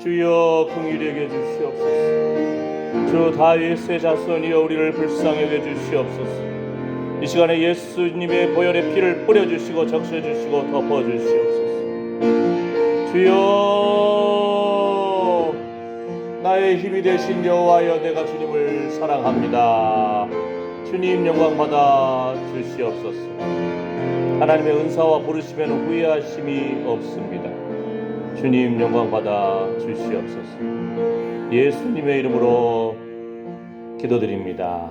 주여 긍휼히 여겨 주시옵소서. 주 다윗의 자손이여 우리를 불쌍히 여겨 주시옵소서. 이 시간에 예수님의 보혈의 피를 뿌려주시고 적셔주시고 덮어주시옵소서. 주여 나의 힘이 되신 여호와여, 내가 주님을 사랑합니다. 주님 영광 받아 주시옵소서. 하나님의 은사와 부르시면 후회하심이 없습니다. 주님 영광 받아 주시옵소서. 예수님의 이름으로 기도드립니다.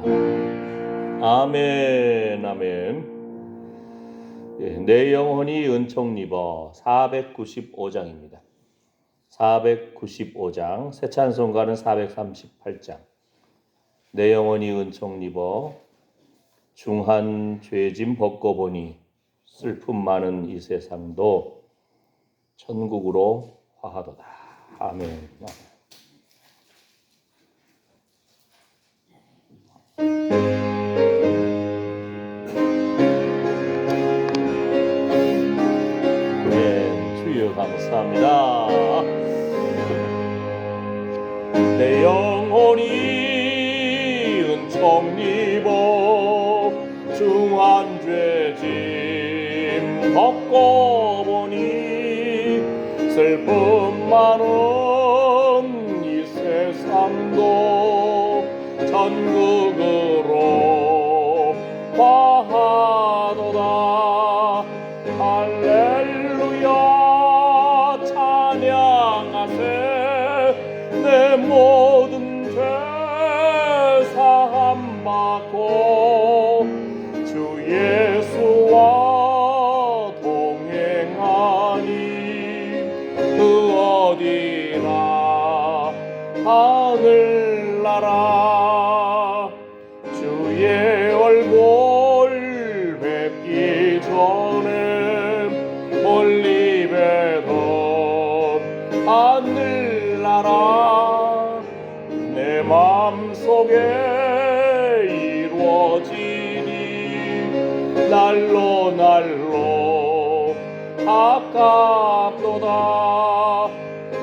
아멘. 아멘. 내 영혼이 은총 입어 495장입니다. 495장, 새 찬송가는 438장. 내 영혼이 은총 입어 중한 죄짐 벗고 보니 슬픔 많은 이 세상도 천국으로 화하도다. 아멘. 아멘. 주여 감사합니다. 내 영혼이 은총 입어 중한 죄짐 벗고 보니 슬픔 많은 이 세상도 천국으로 화하도다. 할렐루야 찬양하세. 내 모든 죄 사함 받고 주 예수와 동행하니 그 어디나 하늘나라. 주의 얼굴 뵙기 전에 멀리 뵈던 하늘나라. 내 맘속에 이루어지니 날로 날로 아깝도다.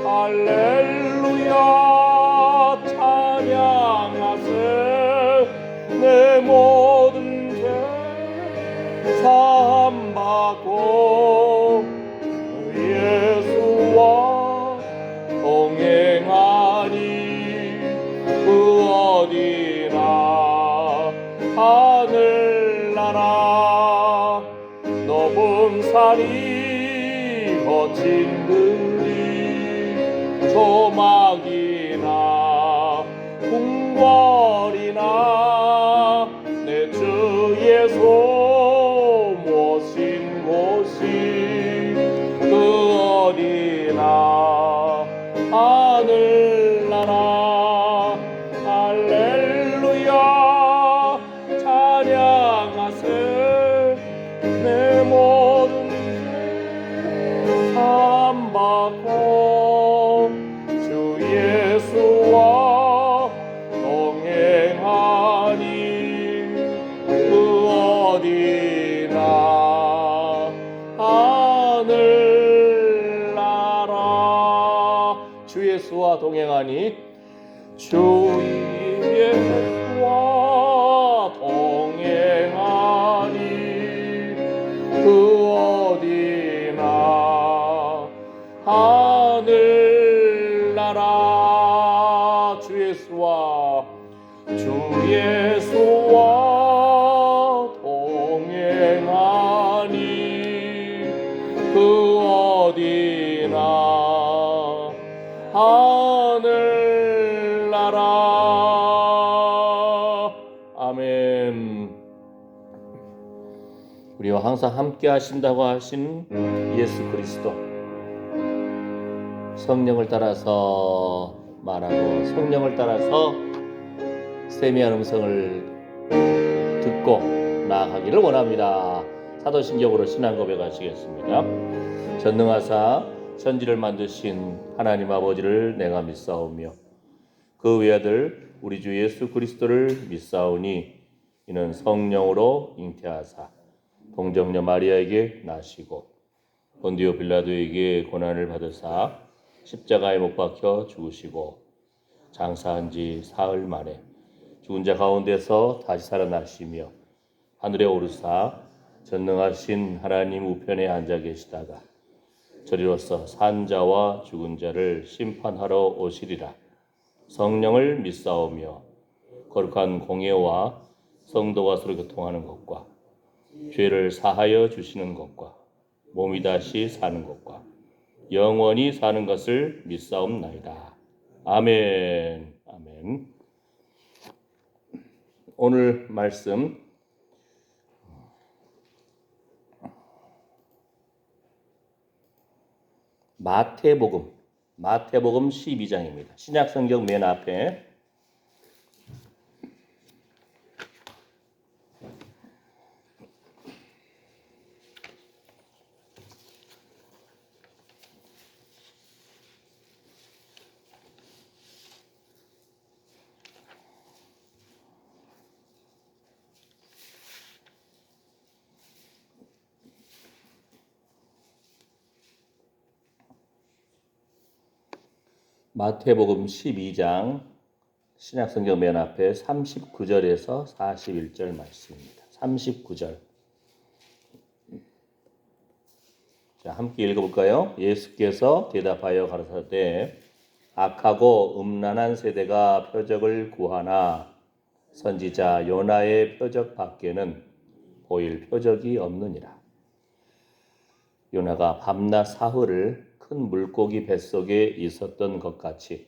할렐루야 찬양하세. 내 모든 죄 사함 받고 예수와 동행하니 그 어디나 하늘나라. 높은 산이 거친 들이 조막이나 궁궐이나 내 주 예수 모신 곳이 그 어디나 하늘나라. 할렐루야 찬양하세. 내 모든 죄 사함 받고 주 예수와 동행하니 그 어디나 하늘나라. 주 예수와 동행하니 주 예수와 동행하니 그 어디나 하늘나라. 주 예수와 동행하니 그 어디나 하늘나라. 아멘. 우리와 항상 함께 하신다고 하신 예수 그리스도, 성령을 따라서 말하고 성령을 따라서 세미한 음성을 듣고 나아가기를 원합니다. 사도신경으로 신앙 고백하시겠습니다. 전능하사 천지를 만드신 하나님 아버지를 내가 믿사오며 그 외아들 우리 주 예수 그리스도를 믿사오니 이는 성령으로 잉태하사 동정녀 마리아에게 나시고 본디오 빌라도에게 고난을 받으사 십자가에 못 박혀 죽으시고 장사한 지 사흘 만에 죽은 자 가운데서 다시 살아나시며 하늘에 오르사 전능하신 하나님 우편에 앉아 계시다가 저리로서 산 자와 죽은 자를 심판하러 오시리라. 성령을 믿사오며 거룩한 공예와 성도가 서로 교통하는 것과 죄를 사하여 주시는 것과 몸이 다시 사는 것과 영원히 사는 것을 믿사옵나이다. 아멘. 아멘. 오늘 말씀 마태복음 12장입니다. 신약 성경 맨 앞에 마태복음 12장 신약성경 맨 앞에 39절에서 41절 말씀입니다. 39절. 자, 함께 읽어볼까요? 예수께서 대답하여 가라사대 악하고 음란한 세대가 표적을 구하나 선지자 요나의 표적 밖에는 보일 표적이 없느니라. 요나가 밤낮 사흘을 큰 물고기 뱃속에 있었던 것 같이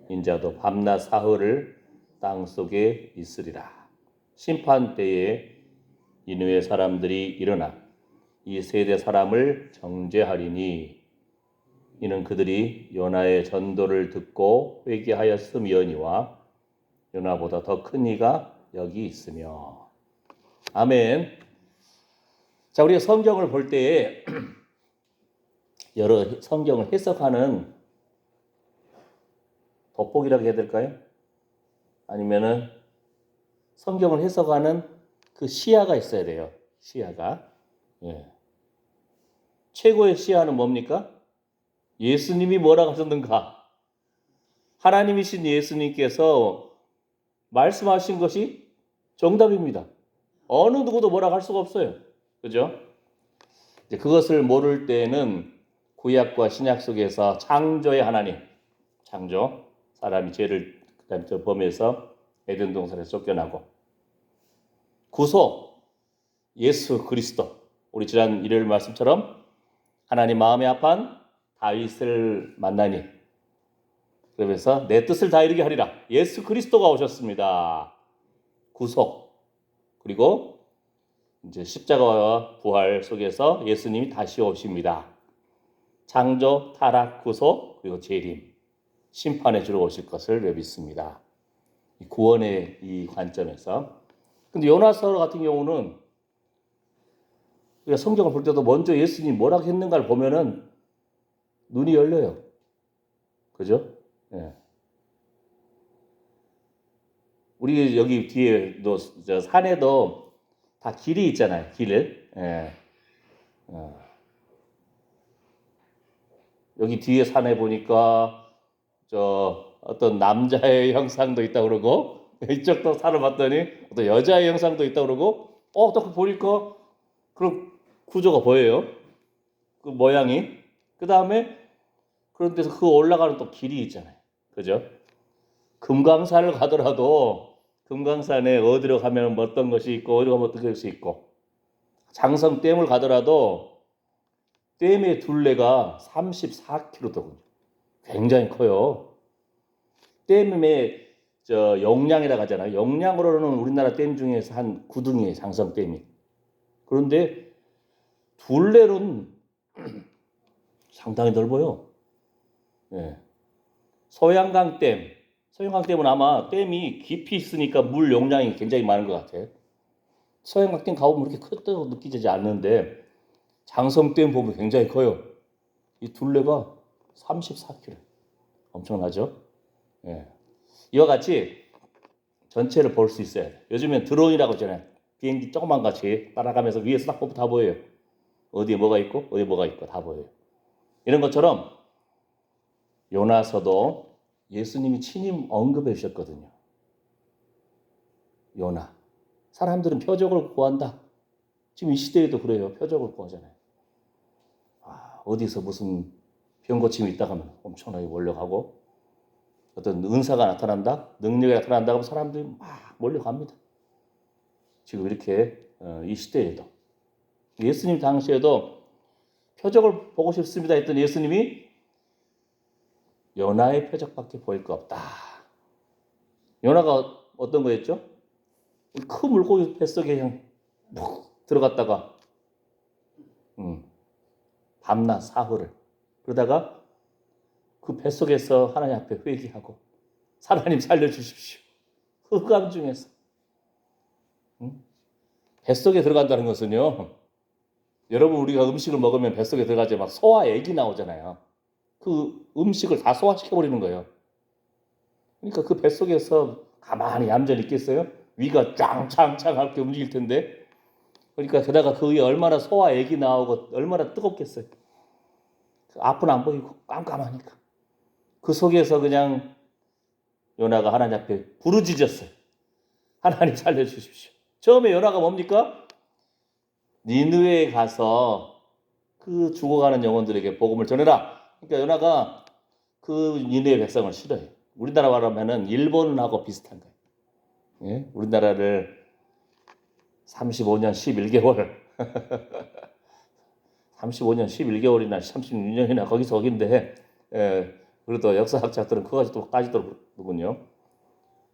인자도 밤낮 사흘을 땅속에 있으리라. 심판 때에 니느웨 사람들이 일어나 이 세대 사람을 정죄하리니 이는 그들이 요나의 전도를 듣고 회개하였음이니와 요나보다 더 큰 이가 여기 있으며. 아멘. 자, 우리가 성경을 볼 때에 여러 성경을 해석하는 돋보기라고 해야 될까요? 아니면은 성경을 해석하는 그 시야가 있어야 돼요. 시야가. 예. 최고의 시야는 뭡니까? 예수님이 뭐라고 하셨는가? 하나님이신 예수님께서 말씀하신 것이 정답입니다. 어느 누구도 뭐라고 할 수가 없어요. 그죠? 이제 그것을 모를 때는 구약과 신약 속에서 창조의 하나님, 창조, 사람이 죄를 범해서 에덴 동산에서 쫓겨나고, 구속, 예수 그리스도, 우리 지난 일요일 말씀처럼 하나님 마음에 합한 다윗을 만나니, 그러면서 내 뜻을 다 이루게 하리라. 예수 그리스도가 오셨습니다. 구속, 그리고 이제 십자가와 부활 속에서 예수님이 다시 오십니다. 창조, 타락, 구속, 그리고 재림, 심판해 주러 오실 것을 믿습니다. 구원의 이 관점에서. 근데 요나서 같은 경우는 우리가 성경을 볼 때도 먼저 예수님이 뭐라고 했는가를 보면은 눈이 열려요. 그죠? 예. 우리 여기 뒤에도 저 산에도 다 길이 있잖아요. 길. 예. 여기 뒤에 산에 보니까 저 어떤 남자의 형상도 있다 그러고 이쪽도 산을 봤더니 어떤 여자의 형상도 있다 그러고 또 보니까 그런 구조가 보여요. 그 모양이. 그 다음에 그런 데서 그 올라가는 또 길이 있잖아요. 그죠? 금강산을 가더라도 금강산에 어디로 가면 어떤 것이 있고 어디로 가면 어떤 것이 있고, 장성댐을 가더라도 댐의 둘레가 34km거든요. 굉장히 커요. 댐의 용량이라고 하잖아요. 용량으로는 우리나라 댐 중에서 한 9등이에요. 장성댐이. 그런데 둘레는 상당히 넓어요. 예. 소양강댐은 아마 댐이 깊이 있으니까 물 용량이 굉장히 많은 것 같아요. 소양강댐 가보면 그렇게 크다고 느끼지 않는데 장성댐 보면 굉장히 커요. 이 둘레가 34km. 엄청나죠? 예. 이와 같이 전체를 볼 수 있어요. 요즘엔 드론이라고 하잖아요. 비행기 조그만 같이 따라가면서 위에서 딱 보면 다 보여요. 어디에 뭐가 있고 어디에 뭐가 있고 다 보여요. 이런 것처럼 요나서도 예수님이 친히 언급해 주셨거든요. 요나. 사람들은 표적을 구한다. 지금 이 시대에도 그래요. 표적을 구하잖아요. 어디서 무슨 병 고침이 있다 하면 엄청나게 몰려가고, 어떤 은사가 나타난다, 능력이 나타난다 하면 사람들이 막 몰려갑니다. 지금 이렇게 이 시대에도, 예수님 당시에도 표적을 보고 싶습니다 했던 예수님이 요나의 표적밖에 보일 거 없다. 요나가 어떤 거였죠? 큰 물고기 뱃속에 그냥 푹 들어갔다가 밤낮 사흘을 그러다가 그 뱃속에서 하나님 앞에 회개하고 하나님 살려주십시오. 흑암 중에서 뱃속에 들어간다는 것은요, 여러분 우리가 음식을 먹으면 뱃속에 들어가지 막 소화 액이 나오잖아요. 그 음식을 다 소화시켜버리는 거예요. 그러니까 그 뱃속에서 가만히 얌전히 있겠어요? 위가 짱짱짱 하게 움직일 텐데. 그러니까 게다가 그 위에 얼마나 소화 액이 나오고 얼마나 뜨겁겠어요. 앞은 안 보이고 깜깜하니까. 그 속에서 그냥 요나가 하나님 앞에 부르짖었어요. 하나님 살려주십시오. 처음에 요나가 뭡니까? 니느웨에 가서 그 죽어가는 영혼들에게 복음을 전해라. 그러니까 요나가 그 니느웨 백성을 싫어해요. 우리나라 말하면은 일본하고 비슷한 거예요. 예? 우리나라를 35년 11개월 35년 11개월이나 36년이나 거기서 거긴데, 그래도 역사학자들은 그까지 또르군요.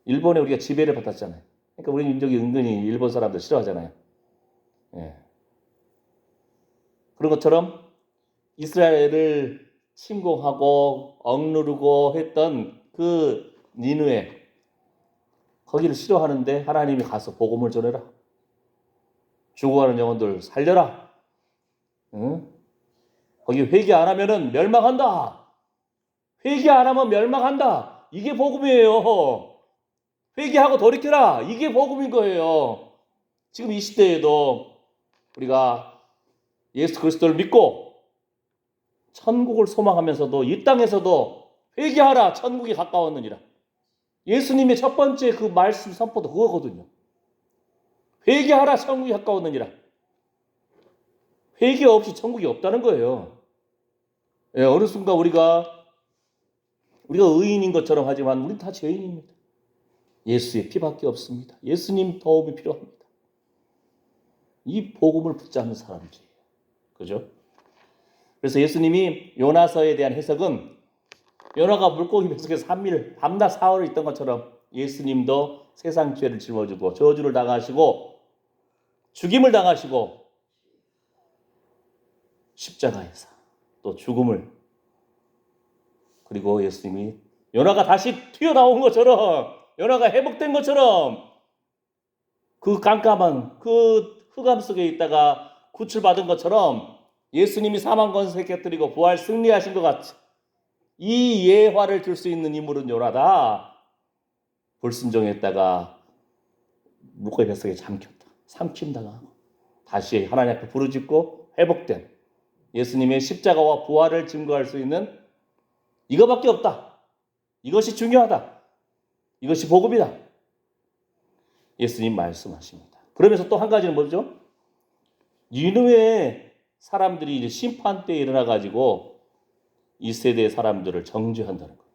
일본에 우리가 지배를 받았잖아요. 그러니까 우리 민족이 은근히 일본 사람들 싫어하잖아요. 예. 그런 것처럼 이스라엘을 침공하고 억누르고 했던 그 니느웨, 거기를 싫어하는데 하나님이 가서 복음을 전해라. 죽어가는 영혼들 살려라. 응? 거기 회개 안 하면은 멸망한다. 회개 안 하면 멸망한다. 이게 복음이에요. 회개하고 돌이켜라. 이게 복음인 거예요. 지금 이 시대에도 우리가 예수 그리스도를 믿고 천국을 소망하면서도 이 땅에서도 회개하라. 천국이 가까웠느니라. 예수님의 첫 번째 그 말씀 선포도 그거거든요. 회개하라. 천국이 가까웠느니라. 회개 없이 천국이 없다는 거예요. 예, 어느 순간 우리가 의인인 것처럼 하지만 우리는 다 죄인입니다. 예수의 피밖에 없습니다. 예수님 도움이 필요합니다. 이 복음을 붙잡는 사람들이에요. 그죠? 그래서 예수님이 요나서에 대한 해석은 요나가 물고기 뱃속에서 3일 밤낮 사흘을 있던 것처럼 예수님도 세상 죄를 짊어지고 저주를 당하시고 죽임을 당하시고 십자가에서 또 죽음을, 그리고 예수님이 요나가 다시 튀어나온 것처럼, 요나가 회복된 것처럼 그 깜깜한 그 흑암 속에 있다가 구출받은 것처럼 예수님이 사망 권세 깨뜨리고 부활 승리하신 것 같이 이 예화를 줄 수 있는 인물은 요나다. 불순종했다가 물고기 뱃속에 삼킴당하고 다시 하나님 앞에 부르짖고 회복된 예수님의 십자가와 부활을 증거할 수 있는 이거밖에 없다. 이것이 중요하다. 이것이 복음이다. 예수님 말씀하십니다. 그러면서 또 한 가지는 뭐죠? 니느웨 사람들이 이제 심판 때에 일어나가지고 이 세대의 사람들을 정죄한다는 거예요.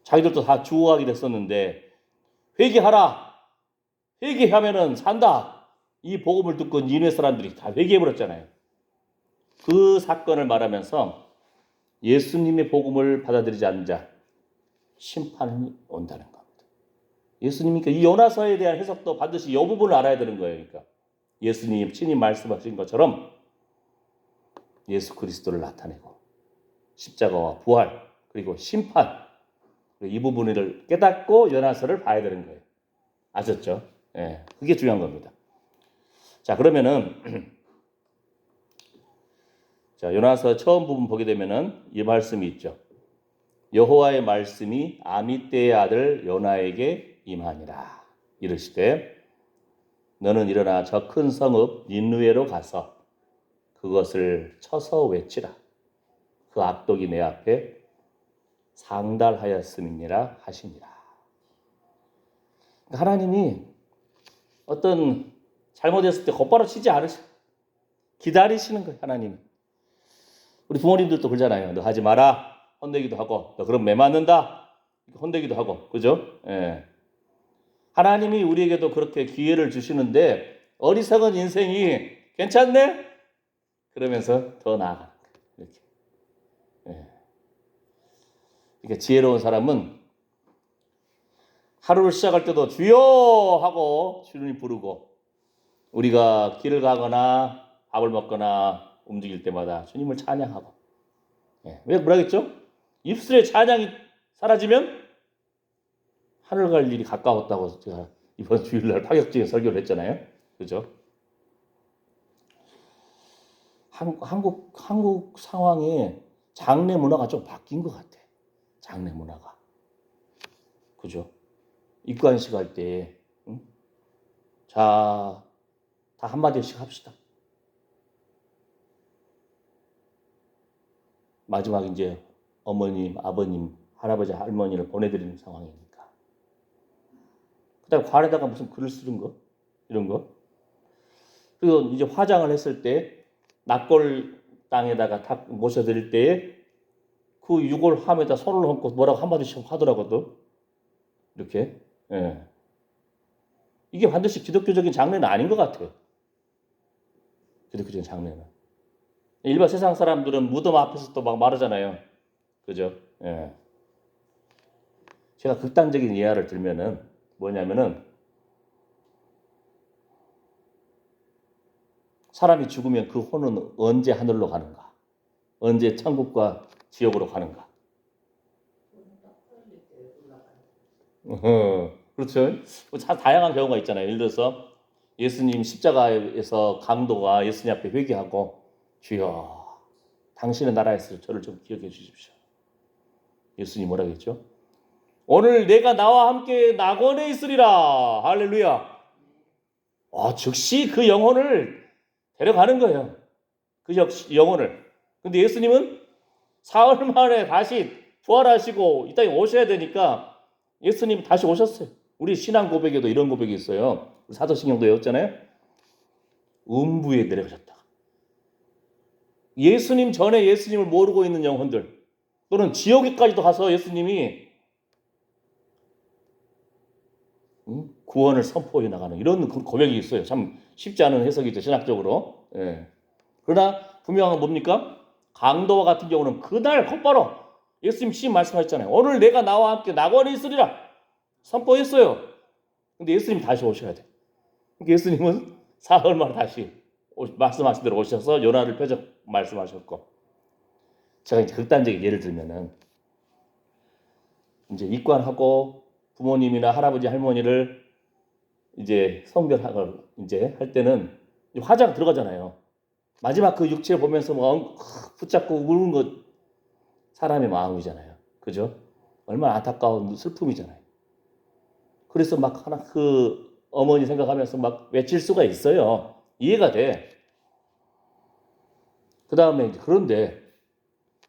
자기들도 다 죽어가게 됐었는데 회개하라. 회개하면은 산다. 이 복음을 듣고 니느웨 사람들이 다 회개해버렸잖아요. 그 사건을 말하면서 예수님의 복음을 받아들이지 않는 자 심판이 온다는 겁니다. 예수님이 이 요나서에 대한 해석도 반드시 이 부분을 알아야 되는 거예요. 그러니까 예수님 친히 말씀하신 것처럼 예수 그리스도를 나타내고 십자가와 부활 그리고 심판, 이 부분을 깨닫고 요나서를 봐야 되는 거예요. 아셨죠? 예, 그게 중요한 겁니다. 자, 그러면은 자, 요나서 처음 부분 보게 되면은 이 말씀이 있죠. 여호와의 말씀이 아미떼의 아들 요나에게 임하니라. 이르시되 너는 일어나 저 큰 성읍 니느웨로 가서 그것을 쳐서 외치라. 그 악독이 내 앞에 상달하였음이니라 하시니라. 하나님이 어떤 잘못했을 때 곧바로 치지 않으시, 기다리시는 거예요. 하나님. 우리 부모님들도 그러잖아요. 너 하지 마라. 혼내기도 하고, 너 그럼 매 맞는다. 혼내기도 하고, 그죠? 예. 하나님이 우리에게도 그렇게 기회를 주시는데 어리석은 인생이 괜찮네? 그러면서 더 나아가는 거예요. 이렇게. 예. 그러니까 지혜로운 사람은 하루를 시작할 때도 주여 하고 주님 부르고, 우리가 길을 가거나 밥을 먹거나 움직일 때마다 주님을 찬양하고. 예. 왜 뭐라겠죠? 입술에 찬양이 사라지면 하늘 갈 일이 가까웠다고 제가 이번 주일날 파격적인 설교를 했잖아요. 그죠? 한국 상황에 장례 문화가 좀 바뀐 것 같아. 장례 문화가. 그죠? 입관식 할 때, 응? 자, 다 한마디씩 합시다. 마지막 이제 어머님, 아버님, 할아버지, 할머니를 보내드리는 상황이니까. 그 다음에 관에다가 무슨 글을 쓰는 거? 이런 거. 그리고 이제 화장을 했을 때, 납골 땅에다가 탁 모셔드릴 때에 그 유골함에다 손을 얹고 뭐라고 한마디씩 하더라고도. 이렇게. 예. 이게 반드시 기독교적인 장례는 아닌 것 같아요. 기독교적인 장례는. 일반 세상 사람들은 무덤 앞에서 또 막 말하잖아요. 그죠? 예. 제가 극단적인 예화를 들면은 뭐냐면은, 사람이 죽으면 그 혼은 언제 하늘로 가는가? 언제 천국과 지옥으로 가는가? 그렇죠. 참 다양한 경우가 있잖아요. 예를 들어서 예수님 십자가에서 강도가 예수님 앞에 회개하고, 주여 당신의 나라에서 저를 좀 기억해 주십시오. 예수님 뭐라고 했죠? 오늘 내가 나와 함께 낙원에 있으리라. 할렐루야. 즉시 그 영혼을 데려가는 거예요. 그 영혼을. 근데 예수님은 사흘 만에 다시 부활하시고 이 땅에 오셔야 되니까 예수님 다시 오셨어요. 우리 신앙 고백에도 이런 고백이 있어요. 사도신경도 외웠잖아요. 음부에 내려가셨다. 예수님 전에 예수님을 모르고 있는 영혼들, 또는 지옥에까지도 가서 예수님이 구원을 선포해 나가는 이런 고백이 있어요. 참 쉽지 않은 해석이죠, 신학적으로. 예. 그러나 분명한 건 뭡니까? 강도와 같은 경우는 그날 곧바로 예수님 신 말씀하셨잖아요. 오늘 내가 나와 함께 낙원에 있으리라 선포했어요. 근데 예수님 다시 오셔야 돼. 예수님은 사흘 만에 다시 말씀하신 대로 오셔서 요나를 펴서 말씀하셨고, 제가 이제 극단적인 예를 들면은, 이제 입관하고 부모님이나 할아버지 할머니를 이제 성별학을 이제 할 때는 화장 들어가잖아요. 마지막 그 육체 보면서 막 붙잡고 우는 것 사람의 마음이잖아요. 그죠? 얼마나 안타까운 슬픔이잖아요. 그래서 막 하나 그 어머니 생각하면서 막 외칠 수가 있어요. 이해가 돼. 그 다음에 이제 그런데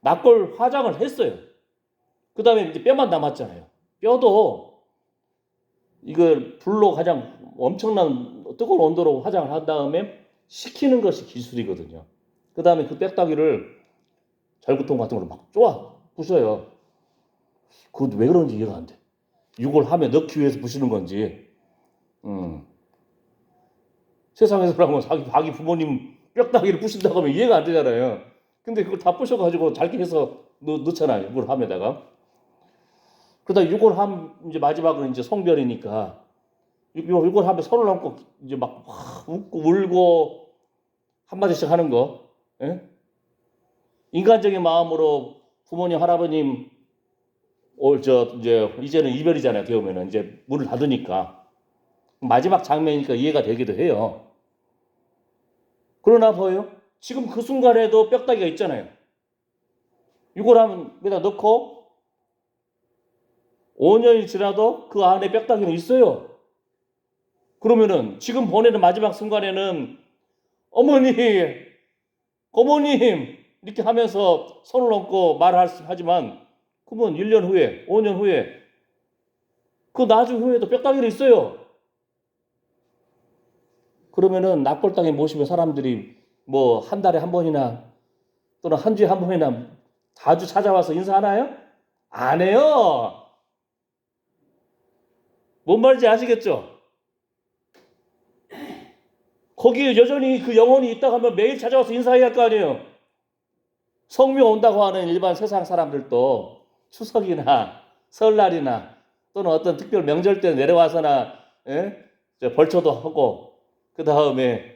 납골 화장을 했어요. 그 다음에 이제 뼈만 남았잖아요. 뼈도 이걸 불로 가장 엄청난 뜨거운 온도로 화장을 한 다음에 식히는 것이 기술이거든요. 그 다음에 그 뼈다귀를 절구통 같은 걸로 막 쪼아 부셔요. 그것도 왜 그런지 이해가 안 돼. 유골함에 넣기 위해서 부시는 건지. 세상에서 그러면 자기 부모님 뼈다귀를 부신다고 하면 이해가 안 되잖아요. 근데 그걸 다 부셔가지고 잘게 해서 넣잖아요. 유골함에다가. 그러다 유골함 이제 마지막은 이제 성별이니까 유골함에 손을 얹고 이제 막 웃고 울고 한마디씩 하는 거. 예? 인간적인 마음으로 부모님 할아버님 이제는 이별이잖아요. 되오면은 이제 문을 닫으니까 마지막 장면이니까 이해가 되기도 해요. 그러나 봐요. 지금 그 순간에도 뼈다귀가 있잖아요. 유골함에다 넣고 5년이 지나도 그 안에 뼈다귀는 있어요. 그러면은 지금 보내는 마지막 순간에는 어머니, 고모님 이렇게 하면서 손을 얹고 말하지만 그러면 1년 후에, 5년 후에, 그 나중 후에도 뼈다귀는 있어요. 그러면은 납골당에 모시면 사람들이 뭐 한 달에 한 번이나 또는 한 주에 한 번이나 자주 찾아와서 인사하나요? 안 해요. 뭔 말인지 아시겠죠? 거기에 여전히 그 영혼이 있다고 하면 매일 찾아와서 인사해야 할 거 아니에요. 성묘 온다고 하는 일반 세상 사람들도 추석이나 설날이나 또는 어떤 특별 명절 때 내려와서나 벌초도 하고 그 다음에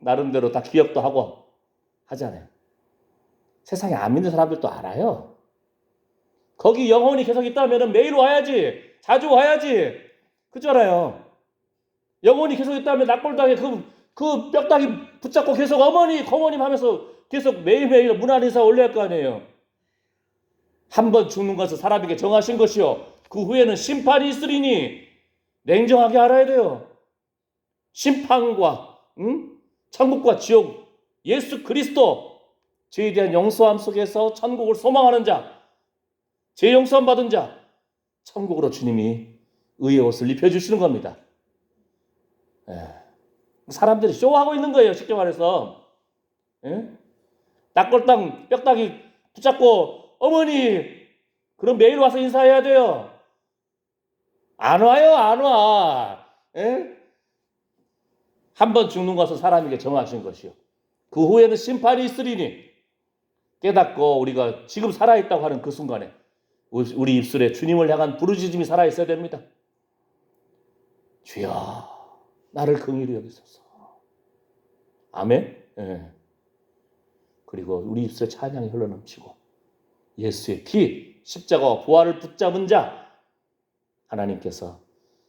나름대로 다 기억도 하고 하잖아요. 세상에 안 믿는 사람들도 알아요. 거기 영혼이 계속 있다면 매일 와야지, 자주 와야지, 그잖아요. 영혼이 계속 있다면 낙골당에 그 뼈다귀 붙잡고 계속 어머니 거머님 하면서 계속 매일매일 문안 인사 올려야 할 거 아니에요. 한 번 죽는 것은 사람에게 정하신 것이요 그 후에는 심판이 있으리니 냉정하게 알아야 돼요. 심판과 천국과 지옥, 예수 그리스도, 죄에 대한 용서함 속에서 천국을 소망하는 자, 죄 용서함 받은 자, 천국으로 주님이 의의 옷을 입혀주시는 겁니다. 사람들이 쇼하고 있는 거예요. 쉽게 말해서. 낙골당 뼈다귀 붙잡고 어머니 그럼 매일 와서 인사해야 돼요. 안 와요. 안 와. 한 번 죽는 것은 사람에게 정하신 것이요 그 후에는 심판이 있으리니 깨닫고 우리가 지금 살아있다고 하는 그 순간에 우리 입술에 주님을 향한 부르짖음이 살아있어야 됩니다. 주여 나를 긍휼히 여기소서. 아멘. 그리고 우리 입술에 찬양이 흘러넘치고 예수의 피, 십자가와 부활을 붙잡은 자 하나님께서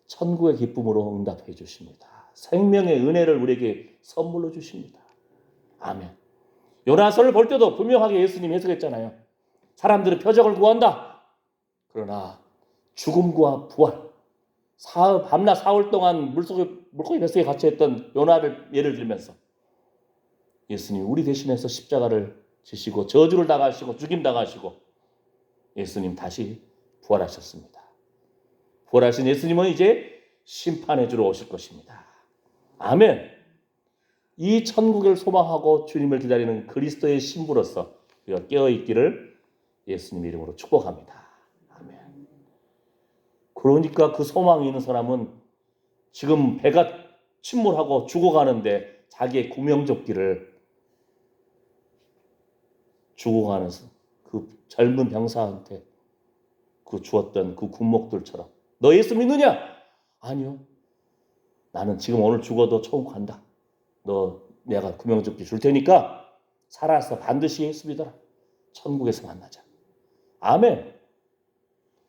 천국의 기쁨으로 응답해 주십니다. 생명의 은혜를 우리에게 선물로 주십니다. 아멘. 요나서를 볼 때도 분명하게 예수님이 해석했잖아요. 사람들은 표적을 구한다. 그러나 죽음과 부활, 밤낮 사흘 동안 물고기 뱃속에 갇혀있던 요나를 예를 들면서 예수님 우리 대신해서 십자가를 지시고 저주를 당하시고 죽임 당하시고 예수님 다시 부활하셨습니다. 부활하신 예수님은 이제 심판해 주러 오실 것입니다. 아멘. 이 천국을 소망하고 주님을 기다리는 그리스도의 신부로서 우리가 깨어있기를 예수님 이름으로 축복합니다. 아멘. 그러니까 그 소망이 있는 사람은 지금 배가 침몰하고 죽어가는데 자기의 구명조끼를 죽어가는 그 젊은 병사한테 주었던 그 군목들처럼 너 예수 믿느냐? 아니요. 나는 지금 오늘 죽어도 천국 간다. 너 내가 구명조끼 줄 테니까 살아서 반드시 예수 믿어라. 천국에서 만나자. 아멘.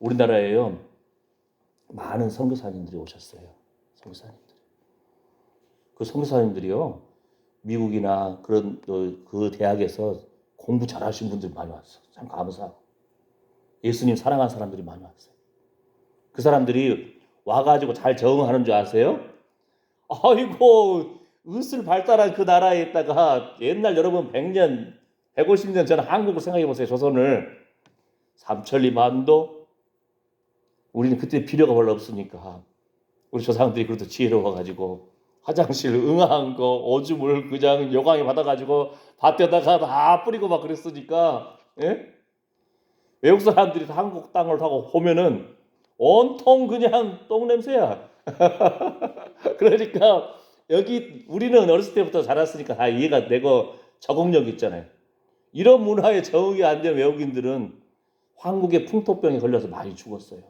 우리나라에요. 많은 선교사님들이 오셨어요. 선교사님들. 그 선교사님들이요. 미국이나 그런 그 대학에서 공부 잘하신 분들이 많이 왔어. 참 감사하고. 예수님 사랑하는 사람들이 많이 왔어요. 그 사람들이 와가지고 잘 적응하는 줄 아세요? 아이고 의술 발달한 그 나라에 있다가 옛날 여러분 100년, 150년 전 한국을 생각해 보세요. 조선을. 삼천리 만도. 우리는 그때 필요가 별로 없으니까 우리 조상들이 그래도 지혜로워가지고 화장실 응아한 거 오줌을 그냥 요강에 받아가지고 밭에다가 다 뿌리고 막 그랬으니까 외국 사람들이 다 한국 땅을 타고 보면은 온통 그냥 똥 냄새야. 그러니까 여기 우리는 어렸을 때부터 자랐으니까 다 이해가 되고 적응력 있잖아요. 이런 문화에 적응이 안 된 외국인들은 한국의 풍토병에 걸려서 많이 죽었어요.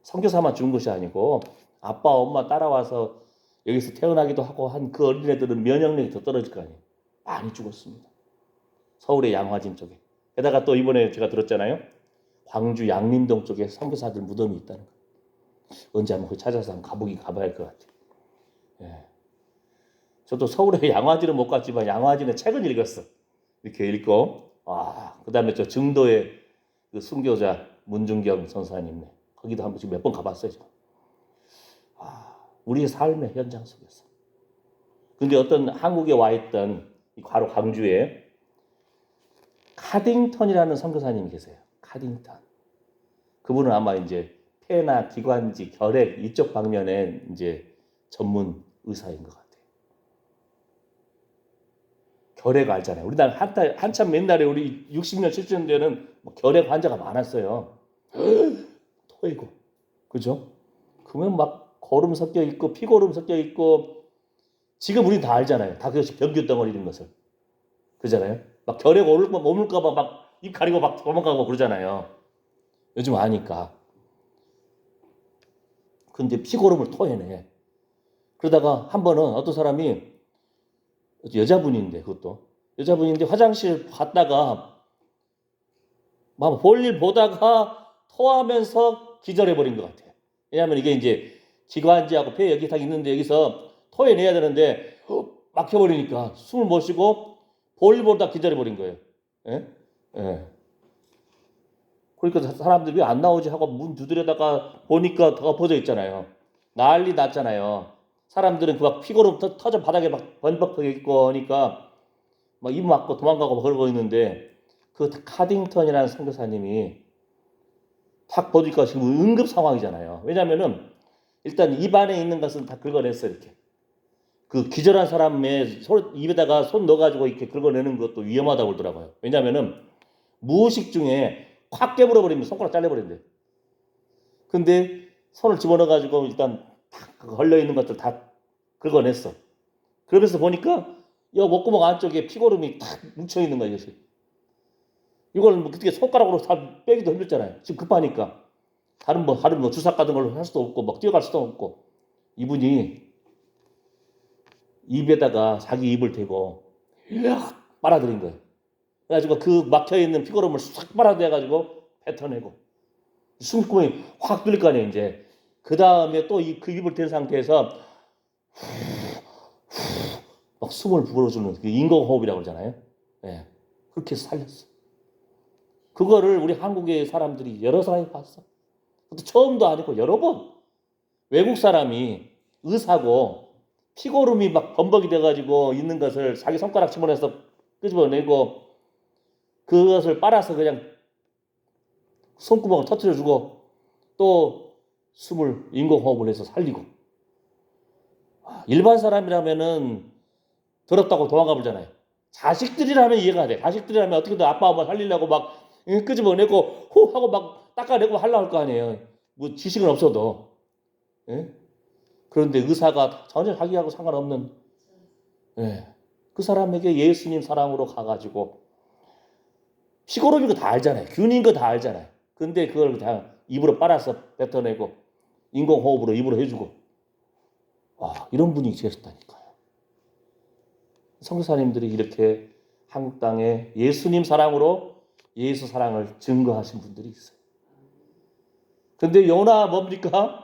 선교사만 죽은 것이 아니고 아빠 엄마 따라와서 여기서 태어나기도 하고 한 그 어린애들은 면역력이 더 떨어질 거 아니에요. 많이 죽었습니다. 서울의 양화진 쪽에. 게다가 또 이번에 제가 들었잖아요. 광주 양림동 쪽에 선교사들 무덤이 있다는 거. 언제 한번 거기 찾아서 한번 가봐야 할 것 같아요. 예. 저도 서울의 양화진은 못 갔지만 양화진의 책은 읽었어. 이렇게 읽고, 그 다음에 저 증도의 그 순교자 문중경 선사님네. 거기도 한번 지금 몇 번 가봤어요. 우리의 삶의 현장 속에서. 근데 어떤 한국에 와 있던 바로 광주에 카딩턴이라는 선교사님이 계세요. 카딩턴. 그분은 아마 이제 폐나 기관지, 결핵 이쪽 방면에 이제 전문 의사인 것 같아요. 결핵 알잖아요. 우리나라 한참 옛날에 우리 60년, 70년대는 결핵 환자가 많았어요. 토이고, 그죠? 그러면 막 거름 섞여 있고 피고름 섞여 있고 지금 우린 다 알잖아요. 다 그것이 병균 덩어리 이런 것을. 그러잖아요. 막 결핵 오물까봐 막 입 가리고 막 도망가고 그러잖아요. 요즘 아니까. 근데 피고름을 토해내. 그러다가 한 번은 어떤 사람이 여자분인데 그것도 여자분인데 화장실 갔다가 막 볼일 보다가 토하면서 기절해버린 것 같아요. 왜냐하면 이게 이제 기관지하고 폐 여기 다 있는데 여기서 토해내야 되는데 막혀버리니까 숨을 못 쉬고 볼일 보다 기절해버린 거예요. 예? 예. 그러니까 사람들이 왜 안 나오지 하고 문 두드려다가 보니까 더 엎어져 있잖아요. 난리 났잖아요. 사람들은 그 막 피고름 터져 바닥에 막 번벅 있고 하니까 막 입 막고 도망가고 그러고 있는데 그 카딩턴이라는 선교사님이 딱 보니까 지금 응급 상황이잖아요. 왜냐면은 일단 입 안에 있는 것은 다 긁어냈어 이렇게. 그 기절한 사람의 입에다가 손 넣어가지고 이렇게 긁어내는 것도 위험하다고 그러더라고요. 왜냐면은 무의식 중에 확 깨물어 버리면 손가락 잘려버린대. 근데 손을 집어넣어가지고 일단 탁 걸려 있는 것들 다 긁어냈어. 그러면서 보니까 이 목구멍 안쪽에 피고름이 탁 뭉쳐 있는 거야 이것이. 이걸 뭐 어떻게 손가락으로 다 빼기도 힘들잖아요. 지금 급하니까 다른 뭐 주사 같은 걸로 할 수도 없고 막 뛰어갈 수도 없고 이분이 입에다가 자기 입을 대고 약 빨아들인 거예요. 그래가지고 그 막혀 있는 피고름을 싹 빨아대가지고 뱉어내고 숨구멍이 확 뚫릴 거 아니에요 이제. 그 다음에 또 그 입을 댄 상태에서 막 숨을 불어주는 그 인공호흡이라고 그러잖아요. 예. 그렇게 해서 살렸어. 그거를 우리 한국의 사람들이 여러 사람이 봤어. 처음도 아니고 여러 번. 외국 사람이 의사고 피고름이 막 범벅이 돼가지고 있는 것을 자기 손가락 집어내서 끄집어내고 그것을 빨아서 그냥 손구멍을 터뜨려주고 또 숨을 인공호흡을 해서 살리고. 일반 사람이라면은 더럽다고 도망가 보잖아요. 자식들이라면 이해가 돼. 자식들이라면 어떻게든 아빠 엄마 살리려고 막 끄집어내고 후 하고 막 닦아내고 하려고 할 거 아니에요. 뭐 지식은 없어도. 예? 그런데 의사가 전혀 자기하고 상관없는 예. 그 사람에게 예수님 사랑으로 가가지고 피고름인 거 다 알잖아요. 균인 거 다 알잖아요. 근데 그걸 다 입으로 빨아서 뱉어내고 인공호흡으로 입으로 해주고 와 이런 분이 계셨다니까요. 선교사님들이 이렇게 한국 땅에 예수님 사랑으로 예수 사랑을 증거하신 분들이 있어요. 근데 요나 뭡니까?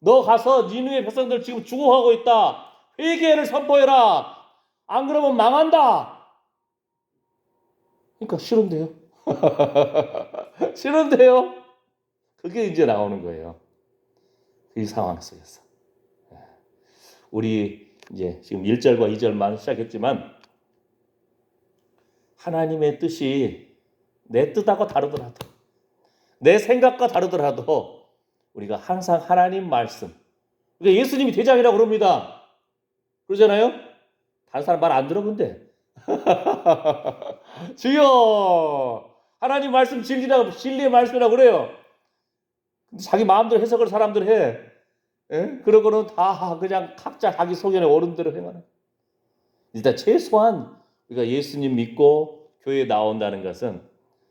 너 가서 니느웨 백성들 지금 죽어가고 있다. 회개를 선포해라. 안 그러면 망한다. 그러니까 싫은데요. 싫은데요. 그게 이제 나오는 거예요. 이 상황 속에서. 우리 이제 지금 1절과 2절만 시작했지만 하나님의 뜻이 내 뜻하고 다르더라도 내 생각과 다르더라도 우리가 항상 하나님 말씀 그러니까 예수님이 대장이라고 그럽니다. 그러잖아요. 다른 사람 말 안 들어 근데 주여 하나님 말씀 진리의 말씀이라고 그래요. 자기 마음대로 해석을 사람들 해. 예? 그러고는 다 그냥 각자 자기 소견에 옳은 대로 행하는. 일단 최소한 우리가 예수님 믿고 교회에 나온다는 것은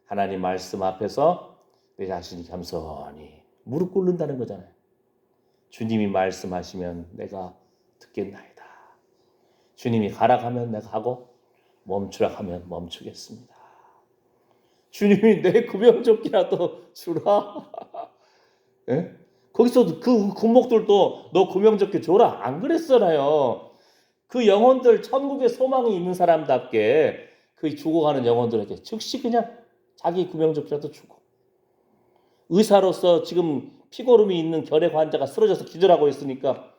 하나님 말씀 앞에서 내 자신이 겸손히 무릎 꿇는다는 거잖아요. 주님이 말씀하시면 내가 듣겠나이다. 주님이 가라 하면 내가 가고 멈추라 하면 멈추겠습니다. 주님이 내 구명조끼라도 주라. 예? 거기서도 그 군목들도 너 구명조끼 줘라 안 그랬잖아요. 그 영혼들 천국에 소망이 있는 사람답게 그 죽어가는 영혼들에게 즉시 그냥 자기 구명조끼라도 주고 의사로서 지금 피고름이 있는 결핵 환자가 쓰러져서 기절하고 있으니까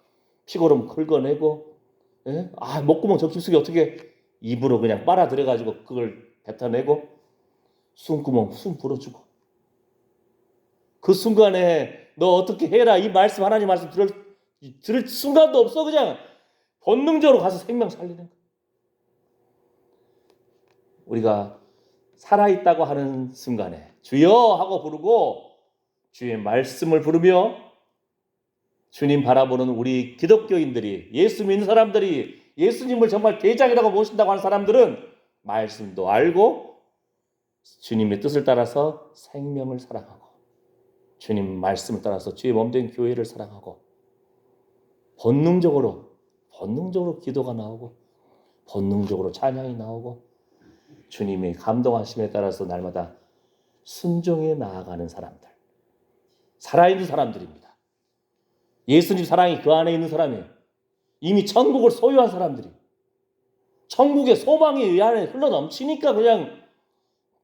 피고름 긁어내고 예? 목구멍 저 깊숙이 어떻게 입으로 그냥 빨아들여가지고 그걸 뱉어내고 숨구멍 숨 불어주고 그 순간에 너 어떻게 해라 이 말씀, 하나님 말씀 들을 순간도 없어. 그냥 본능적으로 가서 생명 살리는 거야. 우리가 살아있다고 하는 순간에 주여 하고 부르고 주의 말씀을 부르며 주님 바라보는 우리 기독교인들이, 예수 믿는 사람들이, 예수님을 정말 대장이라고 모신다고 하는 사람들은 말씀도 알고 주님의 뜻을 따라서 생명을 사랑하고 주님 말씀을 따라서 주의 몸된 교회를 사랑하고 본능적으로 기도가 나오고 본능적으로 찬양이 나오고 주님의 감동하심에 따라서 날마다 순종해 나아가는 사람들, 살아있는 사람들입니다. 예수님 사랑이 그 안에 있는 사람이에요. 이미 천국을 소유한 사람들이, 천국의 소망이 이 안에 흘러넘치니까 그냥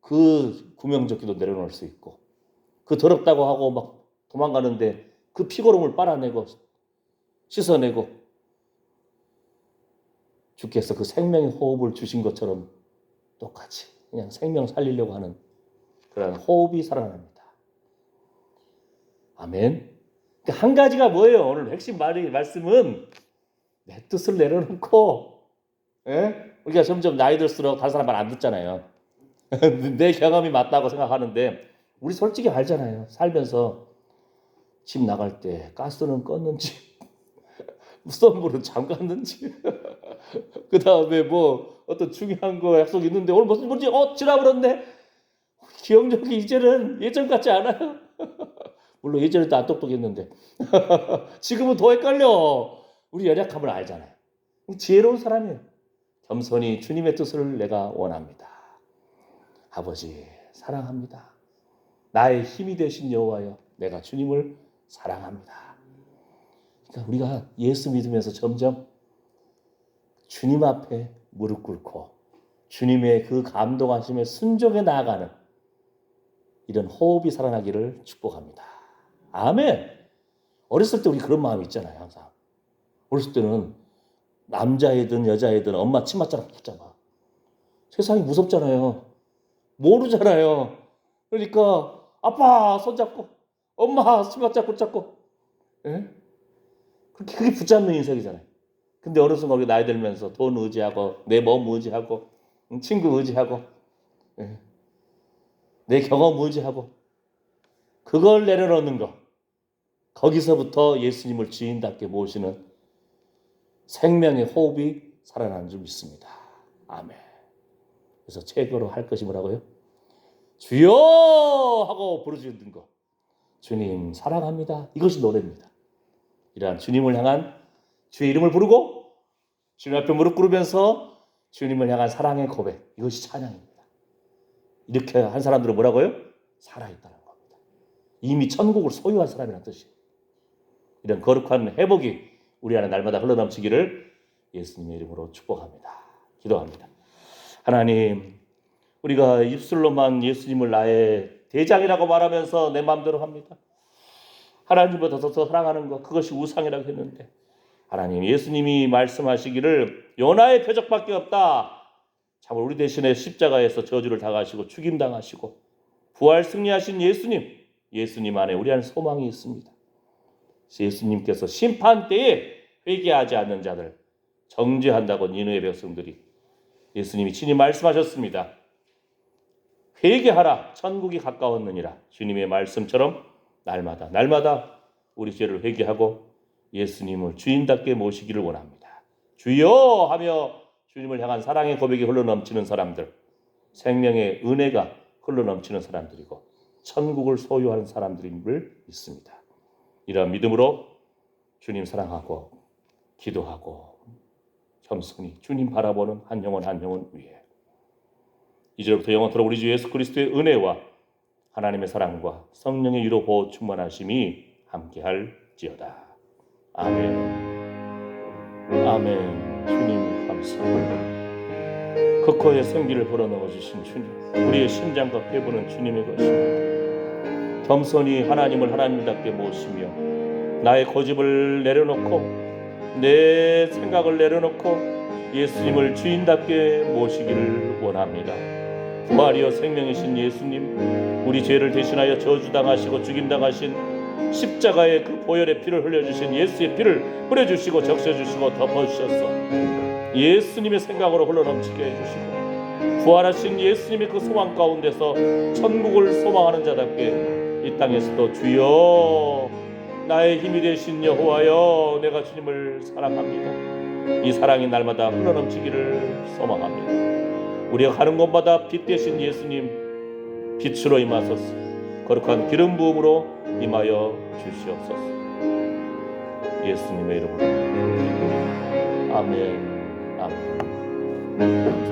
그 구명조끼도 내려놓을 수 있고, 그 더럽다고 하고 막 도망가는데 그 피고름을 빨아내고 씻어내고 주께서 그 생명의 호흡을 주신 것처럼 똑같이 그냥 생명 살리려고 하는 그런 호흡이 살아납니다. 아멘. 한 가지가 뭐예요? 오늘 핵심 말씀은 내 뜻을 내려놓고, 우리가 점점 나이 들수록 다른 사람 말 안 듣잖아요. 내 경험이 맞다고 생각하는데 우리 솔직히 알잖아요. 살면서 집 나갈 때 가스는 껐는지 선불은 잠갔는지 그 다음에 뭐 어떤 중요한 거 약속 있는데 오늘 무슨 문제 지나버렸네. 기억력이 이제는 예전 같지 않아요. 물론 예전에도 안 똑똑했는데 지금은 더 헷갈려. 우리 연약함을 알잖아요. 지혜로운 사람이에요. 겸손히 주님의 뜻을 내가 원합니다. 아버지 사랑합니다. 나의 힘이 되신 여호와여, 내가 주님을 사랑합니다. 그러니까 우리가 예수 믿으면서 점점 주님 앞에 무릎 꿇고 주님의 그 감동하심에 순종해 나아가는 이런 호흡이 살아나기를 축복합니다. 아멘. 어렸을 때 우리 그런 마음이 있잖아요. 항상 어렸을 때는 남자애든 여자애든 엄마 치맛자락 붙잡아. 세상이 무섭잖아요. 모르잖아요. 그러니까 아빠 손잡고 엄마 치맛자락 붙잡고, 그게 붙잡는 인생이잖아요. 근데 어느 순간 우리 나이 들면서 돈 의지하고 내 몸 의지하고 친구 의지하고 내 경험 의지하고 그걸 내려놓는 거, 거기서부터 예수님을 주인답게 모시는 생명의 호흡이 살아나는 줄 믿습니다. 아멘. 그래서 최고로 할 것이 뭐라고요? 주여 하고 부르짖는 거. 주님 사랑합니다. 이것이 노래입니다. 이러한 주님을 향한 주의 이름을 부르고 주님 앞에 무릎 꿇으면서 주님을 향한 사랑의 고백, 이것이 찬양입니다. 이렇게 한 사람들은 뭐라고요? 살아있다는 겁니다. 이미 천국을 소유한 사람이라는 뜻이에요. 이런 거룩한 회복이 우리 안에 날마다 흘러넘치기를 예수님의 이름으로 축복합니다. 기도합니다. 하나님, 우리가 입술로만 예수님을 나의 대장이라고 말하면서 내 마음대로 합니다. 하나님보다 더 사랑하는 것, 그것이 우상이라고 했는데 하나님, 예수님이 말씀하시기를 요나의 표적밖에 없다. 참으로 우리 대신에 십자가에서 저주를 당하시고 죽임당하시고 부활 승리하신 예수님 안에 우리 안에 소망이 있습니다. 예수님께서 심판 때에 회개하지 않는 자들 정죄한다고 니느웨 백성들이 예수님이 친히 말씀하셨습니다. 회개하라, 천국이 가까웠느니라. 주님의 말씀처럼 날마다 우리 죄를 회개하고 예수님을 주인답게 모시기를 원합니다. 주여 하며 주님을 향한 사랑의 고백이 흘러넘치는 사람들, 생명의 은혜가 흘러넘치는 사람들이고 천국을 소유하는 사람들임을 믿습니다. 이런 믿음으로 주님 사랑하고 기도하고 겸손히 주님 바라보는 한 영혼 위에 이제부터 영원토록 우리 주 예수 그리스도의 은혜와 하나님의 사랑과 성령의 위로 보호 충만하심이 함께할지어다. 아멘. 아멘. 주님 감사합니다. 그 생기를 불어넣어주신 주님, 우리의 심장과 폐부는 주님의 것입니다. 겸손히 하나님을 하나님답게 모시며 나의 고집을 내려놓고 내 생각을 내려놓고 예수님을 주인답게 모시기를 원합니다. 부활이요 생명이신 예수님, 우리 죄를 대신하여 저주당하시고 죽임당하신 십자가의 그 보혈의 피를 흘려주신 예수의 피를 뿌려주시고 적셔주시고 덮어주셔서 예수님의 생각으로 흘러넘치게 해주시고 부활하신 예수님의 그 소망 가운데서 천국을 소망하는 자답게 이 땅에서도 주여 나의 힘이 되신 여호와여, 내가 주님을 사랑합니다. 이 사랑이 날마다 흘러넘치기를 소망합니다. 우리가 가는 곳마다 빛 되신 예수님, 빛으로 임하소서. 거룩한 기름 부음으로 임하여 주시옵소서. 예수님의 이름으로 아멘. 아멘.